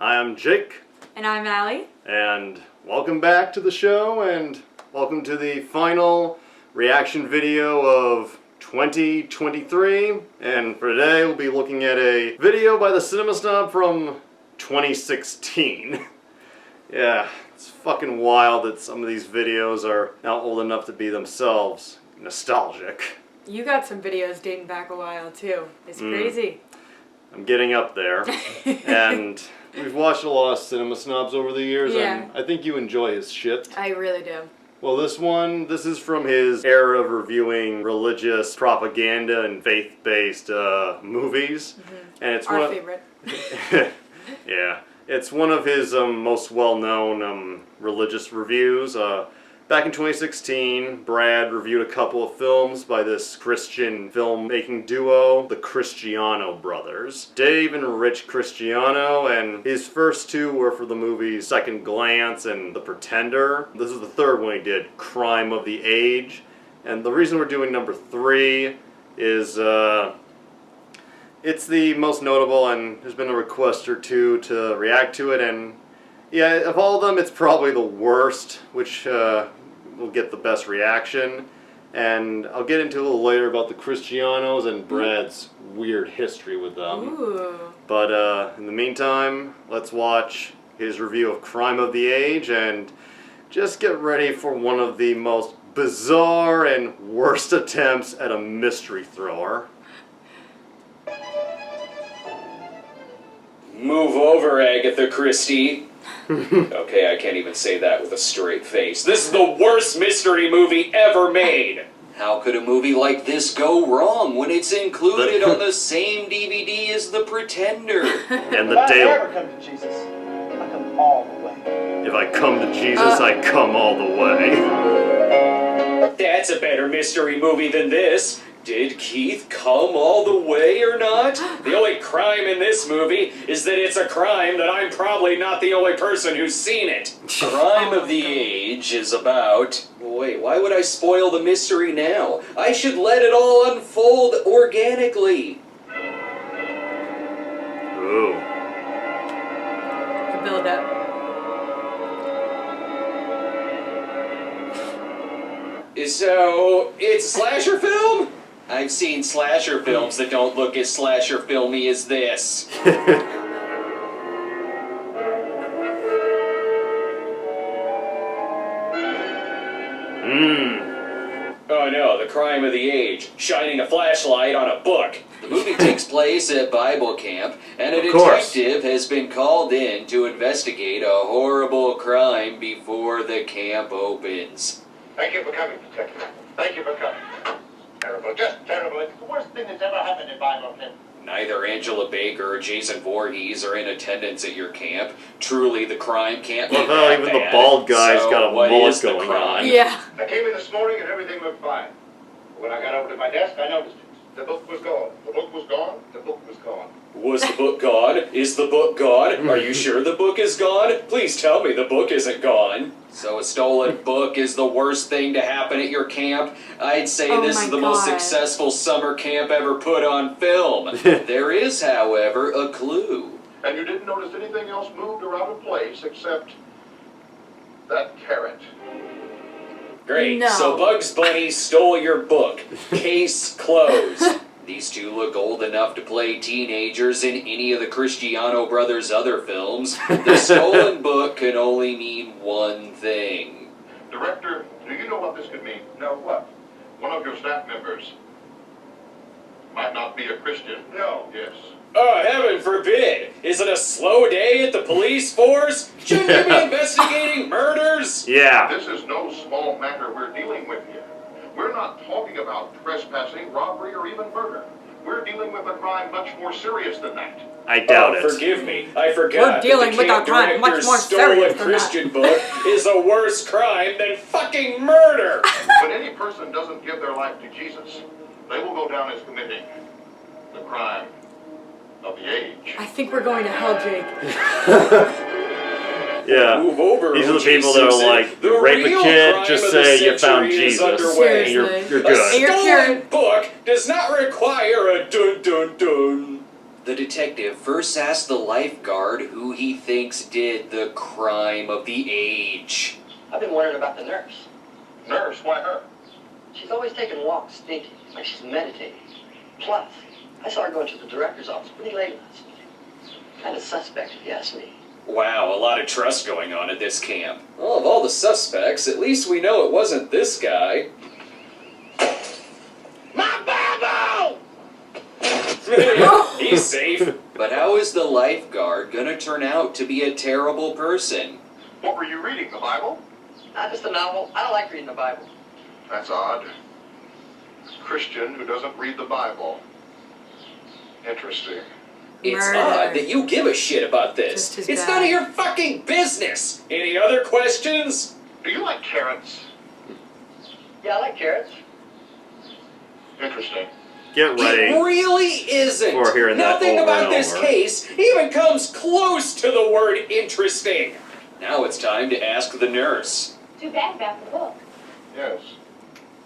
I'm Jake. And I'm Allie. And welcome back to the show, and welcome to the final reaction video of 2023. And for today, we'll be looking at a video by the Cinema Snob from 2016. Yeah, it's fucking wild that some of these videos are now old enough to be themselves nostalgic. You got some videos dating back a while too. It's crazy. I'm getting up there. And we've watched a lot of Cinema Snobs over the years, and I think you enjoy his shit. I really do. Well, this is from his era of reviewing religious propaganda and faith-based movies. And it's our favorite. Yeah. It's one of his most well-known religious reviews. Back in 2016, Brad reviewed a couple of films by this Christian filmmaking duo, the Cristiano brothers. Dave and Rich Cristiano, and his first two were for the movies Second Glance and The Pretender. This is the third one he did, Crime of the Age. And the reason we're doing number 3 is it's the most notable, and there's been a request or two to react to it, and yeah, of all of them, it's probably the worst, which will get the best reaction. And I'll get into a little later about the Cristianos and Brad's weird history with them. Ooh. But in the meantime, let's watch his review of Crime of the Age, and just get ready for one of the most bizarre and worst attempts at a mystery thriller. Move over, Agatha Christie. Okay, I can't even say that with a straight face. This is the worst mystery movie ever made! How could a movie like this go wrong when it's included on the same DVD as The Pretender? And If I ever come to Jesus, I come all the way. If I come to Jesus, I come all the way. That's a better mystery movie than this. Did Keith come all the way or not? The only crime in this movie is that it's a crime that I'm probably not the only person who's seen it. Crime of the Age is about... Wait, why would I spoil the mystery now? I should let it all unfold organically. Ooh. The build up. So, it's a slasher film? I've seen slasher films that don't look as slasher filmy as this. Oh no, the crime of the age, shining a flashlight on a book. The movie takes place at Bible camp, and a detective has been called in to investigate a horrible crime before the camp opens. Thank you for coming, Detective. Thank you for coming. Terrible, just terrible. It's the worst thing that's ever happened in Bible camp. Neither Angela Baker or Jason Voorhees are in attendance at your camp. Truly, the crime can't be that even bad. the bald guy's So got a what mullet is the going crime? on. Yeah. I came in this morning and everything looked fine. When I got over to my desk, I noticed it. The book was gone. The book was gone. The book was gone. Was the book gone? Is the book gone? Are you sure the book is gone? Please tell me the book isn't gone. So a stolen book is the worst thing to happen at your camp? I'd say this is the most successful summer camp ever put on film. There is, however, a clue. And you didn't notice anything else moved or out of place except that carrot. Great, No. so Bugs Bunny stole your book. Case closed. These two look old enough to play teenagers in any of the Cristiano brothers' other films. The stolen book can only mean one thing. Director, do you know what this could mean? No, what? One of your staff members might not be a Christian. No. Yes. Oh, heaven forbid! Is it a slow day at the police force? Shouldn't you be investigating murders? Yeah. This is no small matter we're dealing with here. We're not talking about trespassing, robbery, or even murder. We're dealing with a crime much more serious than that. I doubt it. Forgive me, I forgot. We're dealing with a crime much more serious than Christian book is a worse crime than fucking murder! When any person doesn't give their life to Jesus, they will go down as committing the crime of the age. I think we're going to hell, Jake. Yeah. Move over, These are the O.J. people that are Simpson. like, The rape a real kid, crime just of the say you found century is Jesus. underway. And you're Seriously. good. A And you're stolen carrying- book does not require a dun-dun-dun. The detective first asks the lifeguard who he thinks did the crime of the age. I've been wondering about the nurse. Nurse, why her? She's always taking walks thinking, like she's meditating. Plus, I saw her going to the director's office pretty late last night. Kind of suspect, if you ask me. Wow, a lot of trust going on at this camp. Well, of all the suspects, at least we know it wasn't this guy. My Bible! He's safe. But how is the lifeguard gonna turn out to be a terrible person? What were you reading, the Bible? Not just a novel. I don't like reading the Bible. That's odd. A Christian who doesn't read the Bible. Interesting. It's Murder. odd that you give a shit about this. Just as It's bad. none of your fucking business. Any other questions? Do you like carrots? Yeah, I like carrots. Interesting. Get ready. It really isn't. For hearing that Nothing over about and this over. case even comes close to the word interesting. Now it's time to ask the nurse. Too bad about the book. Yes.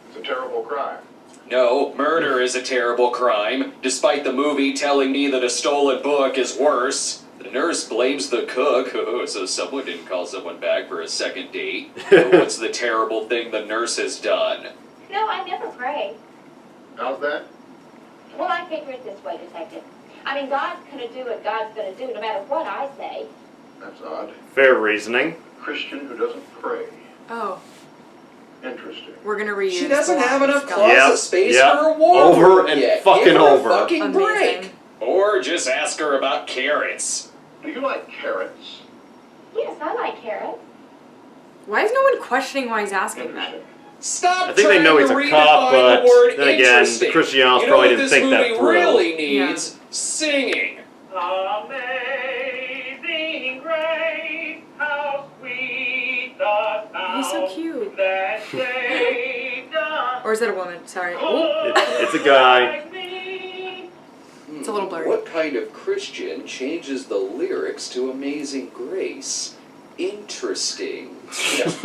It's a terrible crime. No, murder is a terrible crime, despite the movie telling me that a stolen book is worse. The nurse blames the cook, so someone didn't call someone back for a second date. What's the terrible thing the nurse has done? No, I never pray. How's that? Well, I figure it this way, Detective. I mean, God's gonna do what God's gonna do, no matter what I say. That's odd. Fair reasoning. Christian who doesn't pray. Oh, Interesting. we're gonna reuse. She doesn't the have lines, enough guys. closet space Yep. for her war Over room and yet. fucking Give her over. A fucking Amazing. break. Or just ask her about carrots. Do you like carrots? Yes, I like carrots. Why is no one questioning why he's asking that? Interesting. Stop I think they trying know he's to a cop, redefine but the word then again, interesting. Cristianos You know probably what didn't this think that movie through. really needs? Singing. Amazing grace, how sweet the sound He's so cute. that saved a Or is that a woman? Sorry. Oh, It's a guy. like me. it's a little blurry. What kind of Christian changes the lyrics to Amazing Grace? Interesting. Was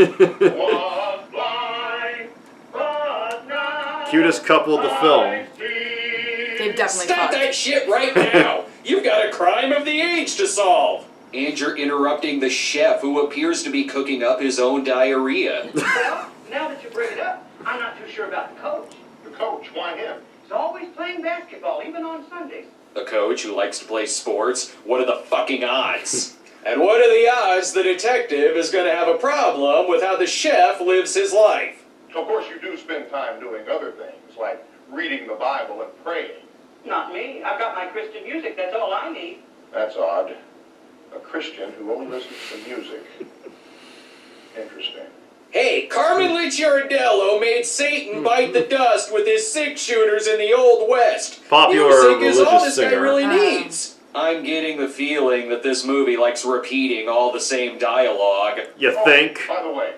blind, but now Cutest couple of the film. I see. They've definitely Stop fucked. that shit right now! You've got a crime of the age to solve! And you're interrupting the chef who appears to be cooking up his own diarrhea. Well, now that you bring it up, I'm not too sure about the coach. The coach, why him? He's always playing basketball, even on Sundays. A coach who likes to play sports? What are the fucking odds? And what are the odds the detective is going to have a problem with how the chef lives his life? Of course, you do spend time doing other things, like reading the Bible and praying. Not me. I've got my Christian music. That's all I need. That's odd. A Christian who only listens to music. Interesting. Hey, Carmen Licciardello made Satan bite the dust with his six-shooters in the Old West. Popular Music is all religious this guy singer. really needs. I'm getting the feeling that this movie likes repeating all the same dialogue. You think? By the way,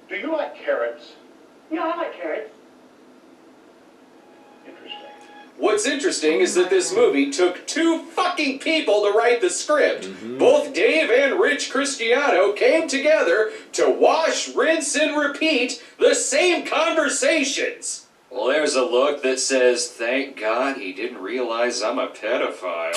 do you like carrots? Yeah, I like carrots. Interesting. What's interesting is that this movie took two fucking people to write the script. Both Dave and Rich Cristiano came together to wash, rinse, and repeat the same conversations. Well, there's a look that says, "Thank God he didn't realize I'm a pedophile."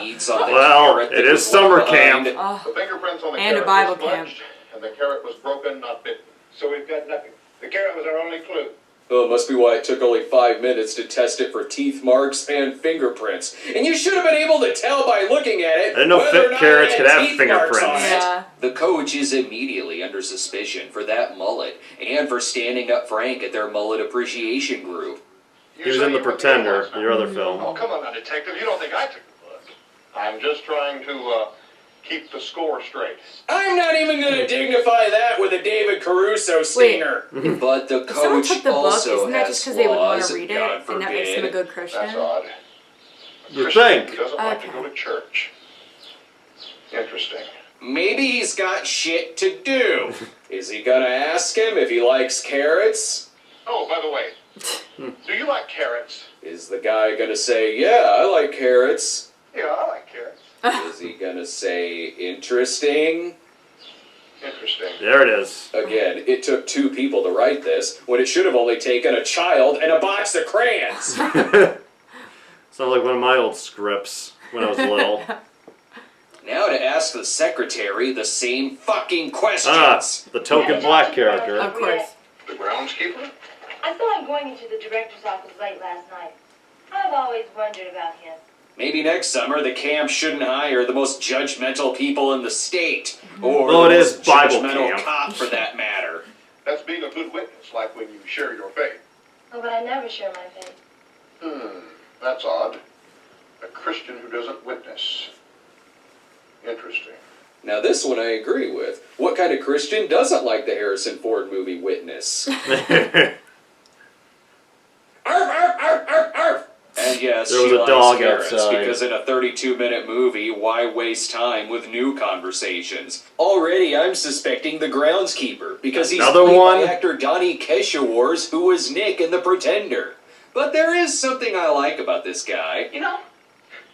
Beads on the Well, carrot that it is was summer left camp. behind. Oh, The fingerprints on the And a carrot Bible was camp. smudged, and the carrot was broken, not bitten. So we've got nothing. The carrot was our only clue. Oh, it must be why it took only 5 minutes to test it for teeth marks and fingerprints. And you should have been able to tell by looking at it I didn't know whether or not carrots it could had have teeth marks on fingerprints. it. yeah. The coach is immediately under suspicion for that mullet and for standing up Frank at their mullet appreciation group. You He was say in The you were Pretender, last night. your other film. Oh, come on now, detective. You don't think I took the book. I'm just trying to keep the score straight. I'm not even going to dignify that with a David Caruso stinger. But the If someone coach took the book, also isn't that has just because they would want flaws, to read God it, and that makes them a forbid. good Christian? That's odd. A You Christian think? who doesn't like to Okay. go to church. Interesting. Maybe he's got shit to do. Is he going to ask him if he likes carrots? Oh, by the way, do you like carrots? Is the guy gonna say, "Yeah, I like carrots"? Yeah, I like carrots. Is he gonna say, "Interesting"? Interesting. There it is. Again, it took two people to write this, when it should have only taken a child and a box of crayons. Sounds like one of my old scripts when I was little. Now to ask the secretary the same fucking questions. Ah, the token black character. Of course. The groundskeeper? I saw him going into the director's office late last night. I've always wondered about him. Maybe next summer the camp shouldn't hire the most judgmental people in the state. Or Well, the it most is Bible judgmental camp. cop for that matter. That's being a good witness, like when you share your faith. Oh, but I never share my faith. That's odd. A Christian who doesn't witness. Interesting. Now this one I agree with. What kind of Christian doesn't like the Harrison Ford movie Witness? Arf, arf, arf, arf, arf. And yes, There was she a likes dog carrots, outside. because in a 32-minute movie, why waste time with new conversations? Already I'm suspecting the groundskeeper, because he's Another played one? by actor Donnie Keshawars, who was Nick in The Pretender. But there is something I like about this guy. You know,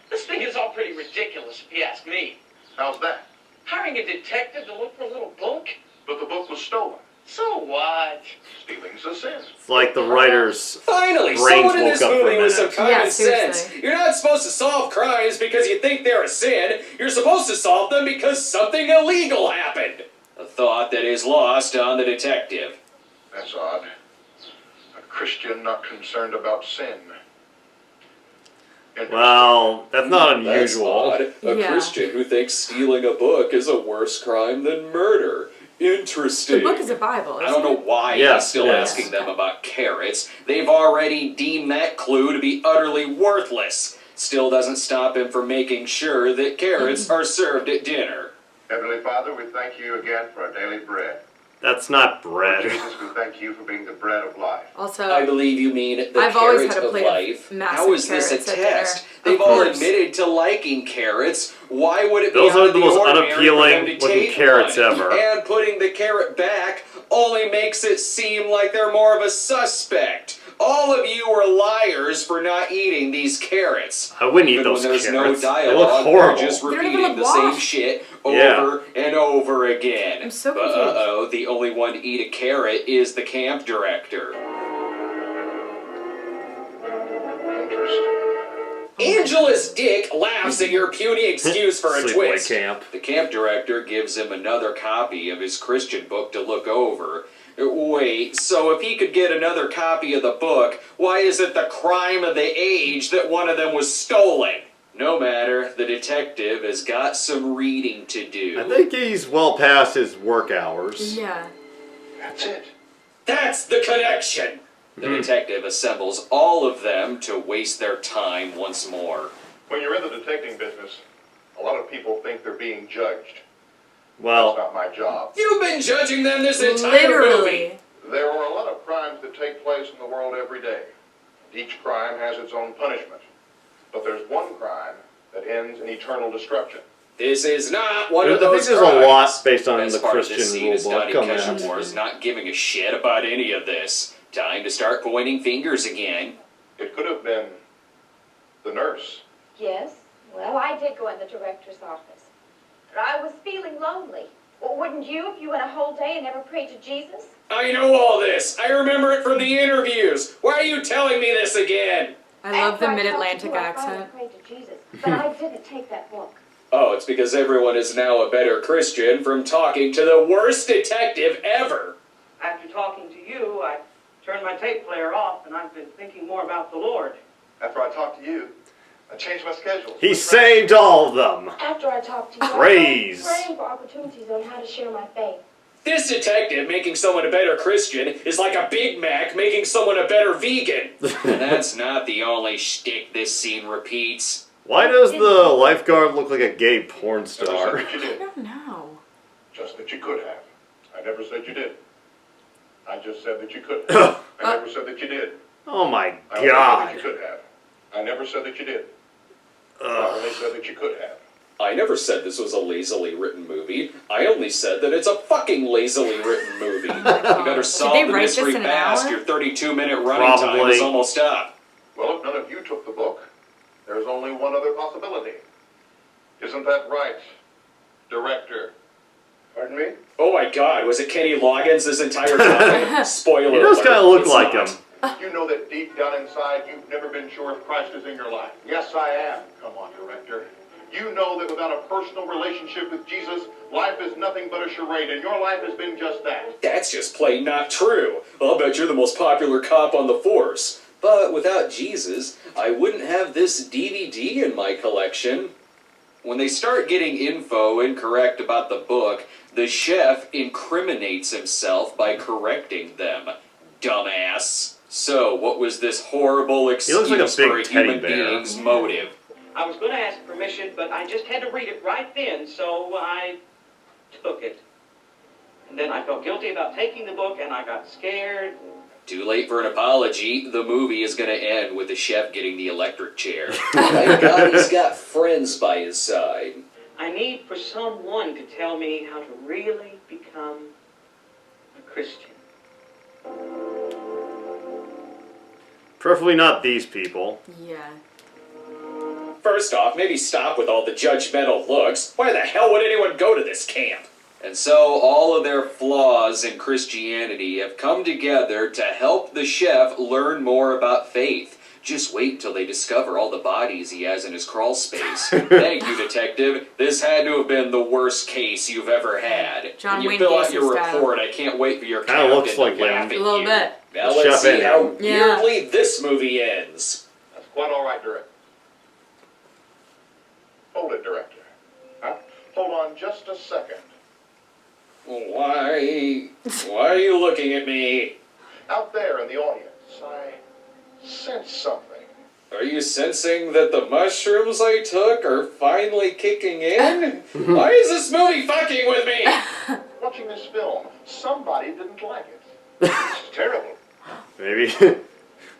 this thing is all pretty ridiculous if you ask me. How's that? Hiring a detective to look for a little book? But the book was stolen. So what? Stealing's a sin. It's like the writers. Finally, Brains someone in woke this up for a movie with some minute. common Yeah, sense. seriously. You're not supposed to solve crimes because you think they're a sin. You're supposed to solve them because something illegal happened. A thought that is lost on the detective. That's odd. A Christian not concerned about sin. Interesting. Well, that's not unusual. That's odd. A Yeah. Christian who thinks stealing a book is a worse crime than murder. Interesting. The book is a Bible, I isn't don't know it? why Yes, he's still yes. asking them about carrots. They've already deemed that clue to be utterly worthless. Still doesn't stop him from making sure that carrots are served at dinner. Heavenly Father, we thank you again for our daily bread. That's not Lord bread. Jesus, we thank you for being the bread of life. Also, I believe you mean the I've always carrot had a of plate of life. massive How is this a carrots at dinner. test? Of They've all course. admitted to liking carrots. Why would it be Those out are of the most ordinary for them unappealing to looking take carrots one? ever. And putting the carrot back only makes it seem like they're more of a suspect. All of you are liars for not eating these carrots. I wouldn't eat Even those when there's carrots. no They look dialogue, horrible. they're just They don't even repeating look the same washed. shit Yeah. over and over again. I'm so But confused. uh-oh, the only one to eat a carrot is the camp director. Interesting. Angela's dick laughs at your puny excuse for a Sleepaway twist. Camp. The camp director gives him another copy of his Christian book to look over. Wait, so if he could get another copy of the book, why is it the crime of the age that one of them was stolen? No matter, the detective has got some reading to do. I think he's well past his work hours. Yeah. That's it. That's the connection! The detective assembles all of them to waste their time once more. When you're in the detecting business, a lot of people think they're being judged. That's Well, not my job. You've been judging them this entire movie! Literally. There are a lot of crimes that take place in the world every day. Each crime has its own punishment. But there's one crime that ends in eternal destruction. This is not one I of think those there's crimes. a lot based on Best the part of Christian this scene rule is book. Donnie Come on. Keshawars not giving a shit about any of this. Time to start pointing fingers again. It could have been the nurse. Yes, well, I did go in the director's office. But I was feeling lonely. Well, wouldn't you if you went a whole day and never prayed to Jesus? I know all this. I remember it from the interviews. Why are you telling me this again? I love the After I Mid-Atlantic told you I finally accent. prayed to Jesus, but I didn't take that book. Oh, it's because everyone is now a better Christian from talking to the worst detective ever. After talking to you, I turned my tape player off, and I've been thinking more about the Lord. After I talked to you, I changed my schedule. He saved all of them. After I talked to you, Praise. I was praying for opportunities on how to share my faith. This detective making someone a better Christian is like a Big Mac making someone a better vegan. And that's not the only shtick this scene repeats. Why does the lifeguard look like a gay porn Never said star? that you I did. don't know. Just that you could have. I never said you did. I just said that you could have. I never said that you did. Oh my I only said that god. you could have. I never said that you did. I Ugh. only said that you could have. I never said this was a lazily written movie. I only said that it's a fucking lazily written movie. You better solve they the write this mystery in an fast. hour? Your 32-minute running time Probably. is almost up. Well, if none of you took the book, there's only one other possibility. Isn't that right, director? Pardon me? Oh my god, was it Kenny Loggins this entire time? Spoiler He does alert, kind of look it's like not. him. You know that deep down inside, you've never been sure if Christ is in your life. Yes, I am. Come on, director. You know that without a personal relationship with Jesus, life is nothing but a charade, and your life has been just that. That's just plain not true. I'll bet you're the most popular cop on the force. But without Jesus, I wouldn't have this DVD in my collection. When they start getting info incorrect about the book, the chef incriminates himself by correcting them. Dumbass. So, what was this horrible excuse like a big for a teddy human bear. being's motive? I was going to ask permission, but I just had to read it right then, so I took it. And then I felt guilty about taking the book, and I got scared. Too late for an apology. The movie is going to end with the chef getting the electric chair. Thank God he's got friends by his side. I need for someone to tell me how to really become a Christian. Preferably not these people. Yeah. First off, maybe stop with all the judgmental looks. Why the hell would anyone go to this camp? And so all of their flaws in Christianity have come together to help the chef learn more about faith. Just wait until they discover all the bodies he has in his crawl space. Thank you, detective. This had to have been the worst case you've ever had. John when you Wayne fill out Gacy your style. report, I can't wait for your Kinda captain looks like to laugh him. at A little you. bit. Now The let's chef see in how him. Yeah. weirdly this movie ends. That's quite all right, director. Hold it, director. Huh? Hold on just a second. Why are you looking at me? Out there in the audience, I sense something. Are you sensing that the mushrooms I took are finally kicking in? Why is this movie fucking with me? Watching this film, somebody didn't like it. It's terrible. Maybe.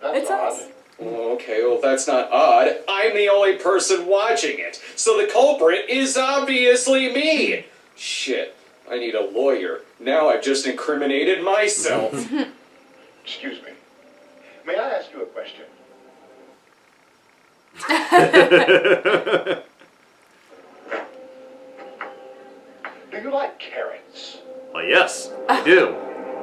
That's It's odd. us. Okay, well that's not odd. I'm the only person watching it, so the culprit is obviously me. Shit, I need a lawyer. Now I've just incriminated myself. Excuse me. May I ask you a question? Do you like carrots? Well, yes, I do.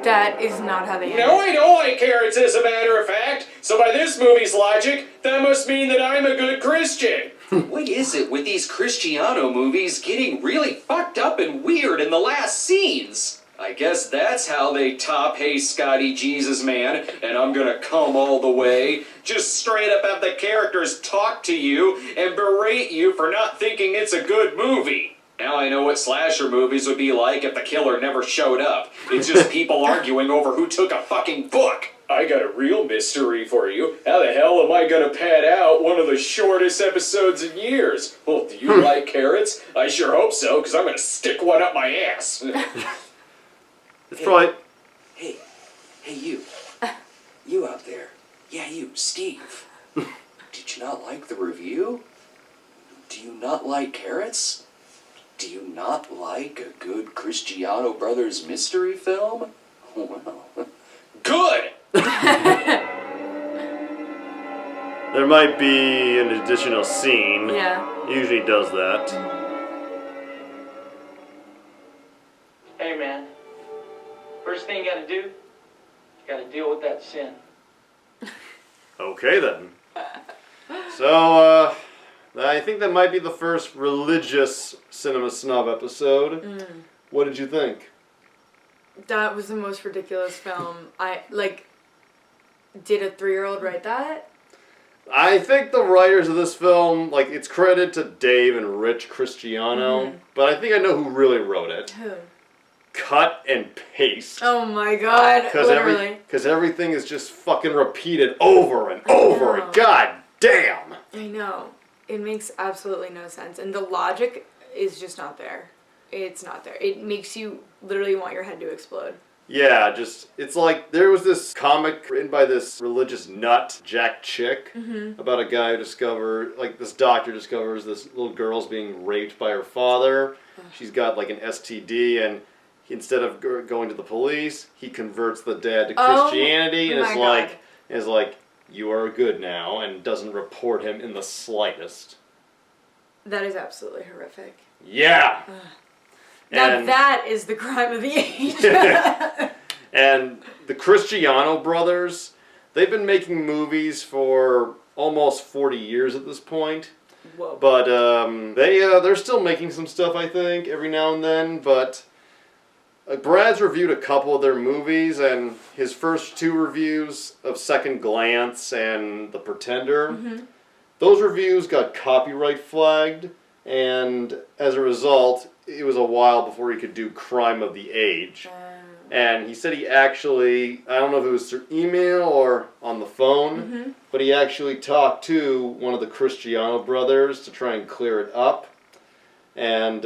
That is not how they end. No, I don't like carrots, as a matter of fact. So by this movie's logic, that must mean that I'm a good Christian. What is it with these Cristiano movies getting really fucked up and weird in the last scenes? I guess that's how they top Hey Scotty Jesus Man, and I'm gonna come all the way. Just straight up have the characters talk to you and berate you for not thinking it's a good movie. Now I know what slasher movies would be like if the killer never showed up. It's just people arguing over who took a fucking book. I got a real mystery for you. How the hell am I gonna pad out one of the shortest episodes in years? Well, do you like carrots? I sure hope so, because I'm gonna stick one up my ass. It's probably. Hey, you. You out there. Yeah, you, Steve. Did you not like the review? Do you not like carrots? Do you not like a good Cristiano Brothers mystery film? Well, good! There might be an additional scene. Yeah. Usually does that. Hey, man. First thing you gotta do, you gotta deal with that sin. Okay then. So, I think that might be the first religious Cinema Snob episode. What did you think? That was the most ridiculous film. Did a 3-year-old write that? I think the writers of this film, it's credit to Dave and Rich Cristiano, but I think I know who really wrote it. Who? Cut and paste. Oh my god, literally. Because everything is just fucking repeated over and over and god damn. I know. It makes absolutely no sense. And the logic is just not there. It's not there. It makes you literally want your head to explode. Yeah, it's like there was this comic written by this religious nut, Jack Chick, about a guy who this doctor discovers this little girl's being raped by her father. She's got an STD, and instead of going to the police, he converts the dad to Christianity and is like, you are good now, and doesn't report him in the slightest. That is absolutely horrific. Yeah! Now that is the crime of the age. And the Cristiano brothers, they've been making movies for almost 40 years at this point. Whoa. But they're still making some stuff, I think, every now and then. But Brad's reviewed a couple of their movies, and his first 2 reviews of Second Glance and The Pretender, those reviews got copyright flagged, and as a result, it was a while before he could do Crime of the Age. And he said he actually, I don't know if it was through email or on the phone, but he actually talked to one of the Cristiano brothers to try and clear it up. And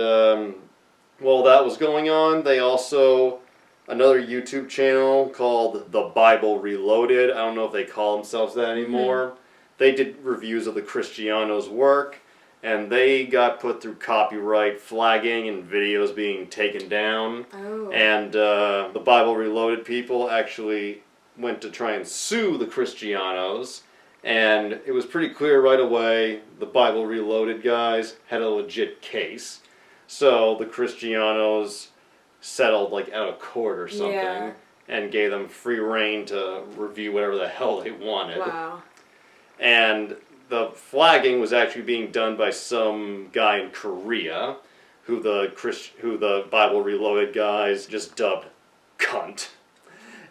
while that was going on, they also, another YouTube channel called The Bible Reloaded, I don't know if they call themselves that anymore, they did reviews of the Cristiano's work, and they got put through copyright flagging and videos being taken down. Oh. And the Bible Reloaded people actually went to try and sue the Cristianos, and it was pretty clear right away the Bible Reloaded guys had a legit case. So the Cristianos settled like out of court or something and gave them free reign to review whatever the hell they wanted. Wow. And the flagging was actually being done by some guy in Korea who the Bible Reloaded guys just dubbed cunt.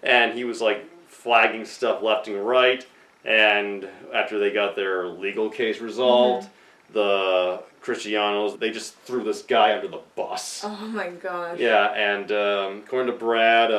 And he was like flagging stuff left and right, and after they got their legal case resolved, the Cristianos, they just threw this guy under the bus. Oh my gosh. Yeah, and according to Brad,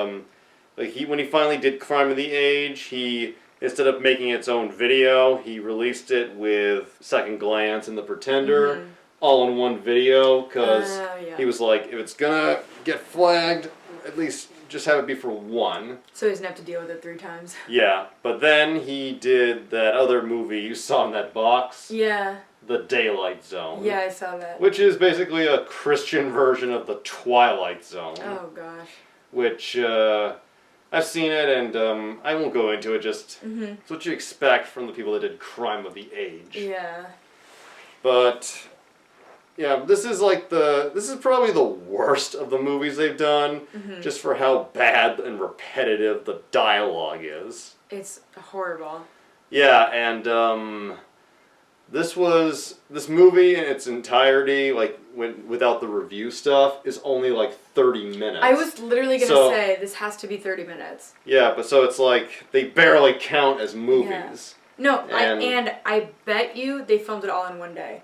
when he finally did Crime of the Age, he, instead of making its own video, he released it with Second Glance and The Pretender, all in one video, because he was like, if it's gonna get flagged, at least just have it be for one. So he doesn't have to deal with it 3 times. Yeah, but then he did that other movie you saw in that box. Yeah. The Daylight Zone. Yeah, I saw that. Which is basically a Christian version of the Twilight Zone. Oh gosh. Which, I've seen it, and I won't go into it, just it's what you expect from the people that did Crime of the Age. Yeah. But, yeah, this is probably the worst of the movies they've done, just for how bad and repetitive the dialogue is. It's horrible. Yeah, and this movie in its entirety, like without the review stuff, is only like 30 minutes. I was literally gonna say this has to be 30 minutes. Yeah, but so it's like they barely count as movies. Yeah. No, and I bet you they filmed it all in one day.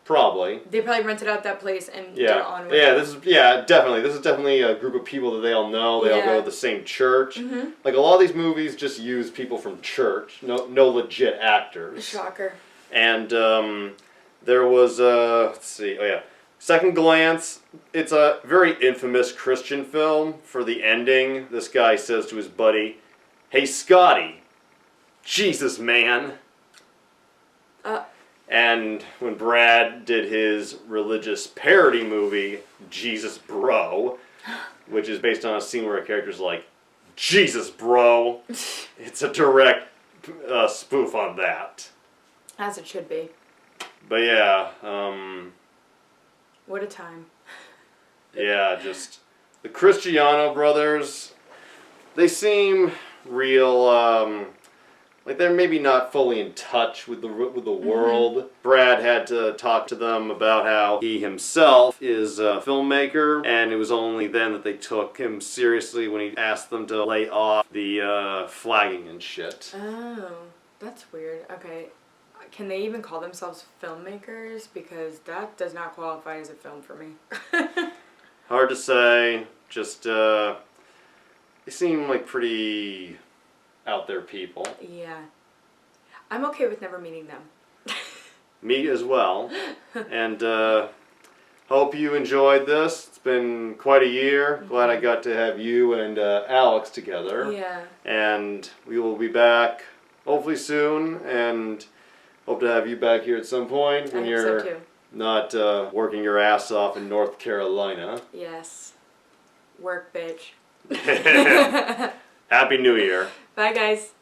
Probably. They probably rented out that place and did it all in one day. Definitely. This is definitely a group of people that they all know. They all go to the same church. Like a lot of these movies just use people from church. No legit actors. Shocker. And there was Second Glance. It's a very infamous Christian film. For the ending, this guy says to his buddy, "Hey Scotty, Jesus man." And when Brad did his religious parody movie, Jesus Bro, which is based on a scene where a character's like, "Jesus Bro," it's a direct spoof on that. As it should be. But yeah, what a time. Yeah, just the Cristiano brothers, they seem real, like they're maybe not fully in touch with the world. Brad had to talk to them about how he himself is a filmmaker, and it was only then that they took him seriously when he asked them to lay off the flagging and shit. Oh, that's weird. Okay. Can they even call themselves filmmakers? Because that does not qualify as a film for me. Hard to say. Just, they seem like pretty out there people. Yeah. I'm okay with never meeting them. Me as well. And hope you enjoyed this. It's been quite a year. Glad I got to have you and Alex together. Yeah. And we will be back hopefully soon, and hope to have you back here at some point when you're not working your ass off in North Carolina. Yes. Work, bitch. Happy New Year. Bye, guys.